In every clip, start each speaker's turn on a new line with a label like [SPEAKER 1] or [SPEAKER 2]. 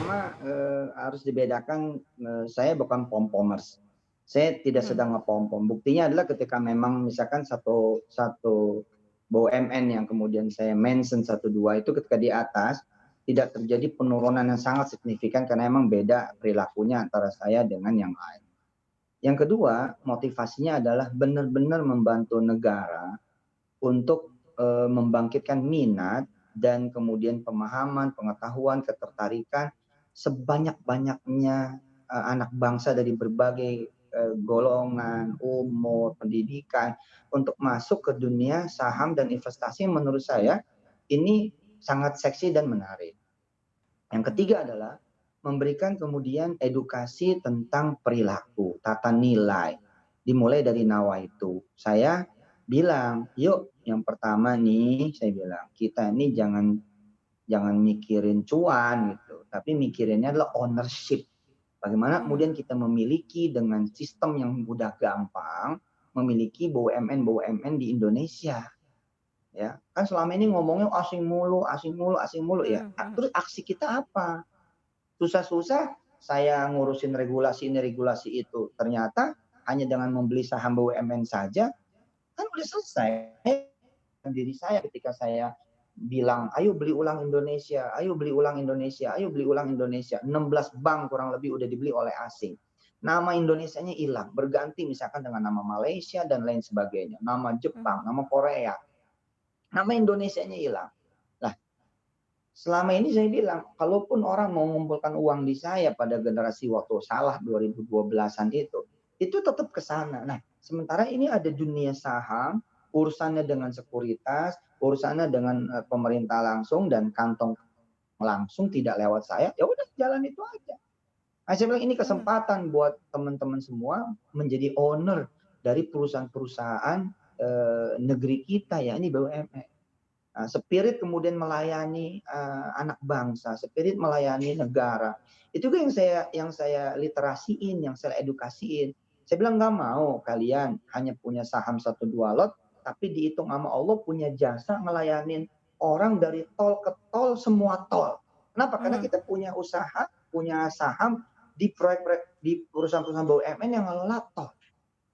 [SPEAKER 1] pertama, harus dibedakan, saya bukan pom-pomers. Saya tidak
[SPEAKER 2] Mhm.
[SPEAKER 1] sedang ngepom-pom. Buktinya adalah ketika memang misalkan satu satu BUMN yang kemudian saya mention satu 2 itu ketika di atas, tidak terjadi penurunan yang sangat signifikan karena emang beda perilakunya antara saya dengan yang lain. Yang kedua, motivasinya adalah benar-benar membantu negara untuk, membangkitkan minat dan kemudian pemahaman, pengetahuan, ketertarikan sebanyak-banyaknya, anak bangsa dari berbagai, golongan, umur, pendidikan, untuk masuk ke dunia saham dan investasi yang menurut saya ini sangat seksi dan menarik. Yang
[SPEAKER 2] Mhm.
[SPEAKER 1] ketiga adalah memberikan kemudian edukasi tentang perilaku, tata nilai, dimulai dari nawaitu. Saya bilang, "Yuk yang pertama nih," saya bilang, "kita ini jangan jangan mikirin cuan gitu, tapi mikirinnya adalah ownership. Bagaimana
[SPEAKER 2] Mhm.
[SPEAKER 1] kemudian kita memiliki dengan sistem yang mudah gampang, memiliki BUMN-BUMN di Indonesia." Ya, kan selama ini ngomongnya asing mulu asing mulu asing mulu ya,
[SPEAKER 2] Mhm mhm.
[SPEAKER 1] terus aksi kita apa? Susah-susah saya ngurusin regulasi ini, regulasi itu, ternyata hanya dengan membeli saham BUMN saja, kan udah selesai. Diri saya ketika saya bilang, "Ayo beli ulang Indonesia ayo beli ulang Indonesia ayo beli ulang Indonesia." 16 bank kurang lebih udah dibeli oleh asing. Nama Indonesianya hilang, berganti misalkan dengan nama Malaysia dan lain sebagainya, nama
[SPEAKER 2] Mhm.
[SPEAKER 1] Jepang, nama Korea, nama Indonesianya hilang. Lah, selama ini saya bilang, kalaupun orang mau mengumpulkan uang di saya pada generasi waktu salah 2012-an itu tetap ke sana. Nah, sementara ini ada dunia saham, urusannya dengan sekuritas, urusannya dengan, pemerintah langsung dan kantong langsung tidak lewat saya, ya udah jalan itu aja. Nah, saya bilang ini
[SPEAKER 2] Mhm.
[SPEAKER 1] kesempatan buat teman-teman semua menjadi owner dari perusahaan-perusahaan, negeri kita ya, ini BUMN. Spirit kemudian melayani, anak bangsa, spirit melayani negara. Itu kan yang saya literasiin, yang saya edukasiin. Saya bilang, "Nggak mau kalian hanya punya saham satu 2 lot, tapi dihitung sama Allah punya jasa ngelayanin orang dari tol ke tol, semua tol." Kenapa? Karena
[SPEAKER 2] Mhm.
[SPEAKER 1] kita punya usaha, punya saham di proyek-proyek di perusahaan-perusahaan BUMN yang ngelola tol.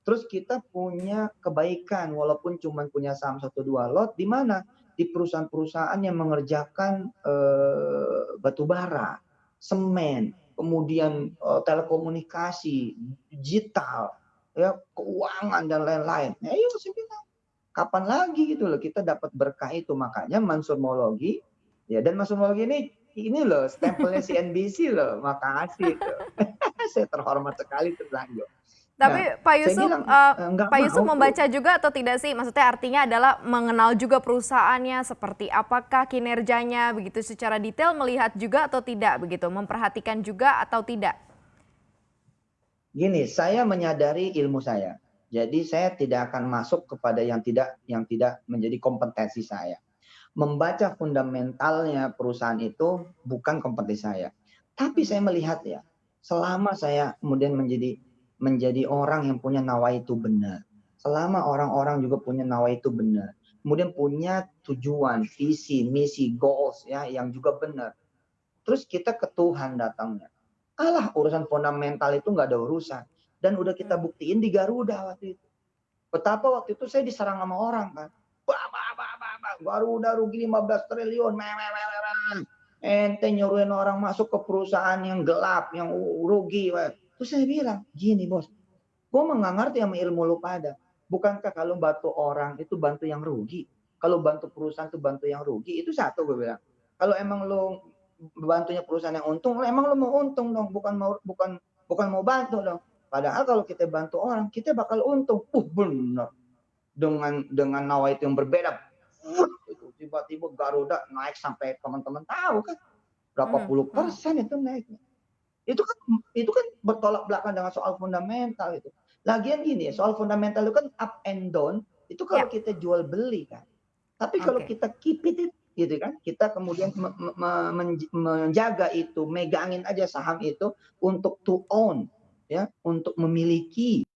[SPEAKER 1] Terus kita punya kebaikan walaupun cuma punya saham satu 2 lot di mana? Di perusahaan-perusahaan yang mengerjakan, batu bara, semen, kemudian, telekomunikasi, digital, ya, keuangan dan lain-lain. Nah, iya saya bilang, kapan lagi gitu loh kita dapat berkah itu. Makanya Mansurmologi ya dan Mansurmologi ini loh stempelnya CNBC loh, makasih itu. Saya terhormat sekali tersanjung.
[SPEAKER 2] Tapi
[SPEAKER 1] Nah,
[SPEAKER 2] Pak
[SPEAKER 1] saya
[SPEAKER 2] Yusuf,
[SPEAKER 1] bilang, "Nggak
[SPEAKER 2] Pak Yusuf
[SPEAKER 1] mau tuh."
[SPEAKER 2] membaca juga atau tidak sih? Maksudnya artinya adalah mengenal juga perusahaannya, seperti apakah kinerjanya, begitu secara detail melihat juga atau tidak begitu? Memperhatikan juga atau tidak?
[SPEAKER 1] Gini, saya menyadari ilmu saya. Jadi saya tidak akan masuk kepada yang tidak menjadi kompetensi saya. Membaca fundamentalnya perusahaan itu bukan kompetensi saya. Tapi
[SPEAKER 2] Mhm.
[SPEAKER 1] saya melihat ya, selama saya kemudian menjadi menjadi orang yang punya nawaitu benar, selama orang-orang juga punya nawaitu benar, kemudian punya tujuan, visi, misi, goals ya yang juga benar. Terus kita ke Tuhan datangnya. Alah urusan fundamental itu nggak ada urusan. Dan udah kita
[SPEAKER 2] Mhm.
[SPEAKER 1] buktiin di Garuda waktu itu. Betapa waktu itu saya diserang sama orang kan. Bah, bah, bah, bah, bah, Garuda rugi 15 triliun. Meh, meh, meh, meh, meh. Ente nyuruhin orang masuk ke perusahaan yang gelap, yang rugi. Weh. Terus saya bilang, gini bos, gue mah nggak ngerti sama ilmu lu pada. Bukankah kalau bantu orang itu bantu yang rugi? Kalau bantu perusahaan itu bantu yang rugi? Itu satu gue bilang. Kalau emang lu bantunya perusahaan yang untung, emang lu mau untung dong, bukan mau bantu dong. Padahal kalau kita bantu orang, kita bakal untung. Bener. Dengan nawaitu yang berbeda. Itu tiba-tiba Garuda naik sampai teman-teman tahu kan berapa
[SPEAKER 2] Mhm.
[SPEAKER 1] puluh
[SPEAKER 2] Mhm.
[SPEAKER 1] persen itu naiknya. Itu kan bertolak belakang dengan soal fundamental itu. Lagian gini, soal fundamental itu kan up and down, itu
[SPEAKER 2] Ya,
[SPEAKER 1] kalau kita jual beli kan. Tapi kalau
[SPEAKER 2] oke.
[SPEAKER 1] kita keep it gitu kan, kita kemudian menjaga itu, megangin aja saham itu untuk to own ya, untuk memiliki.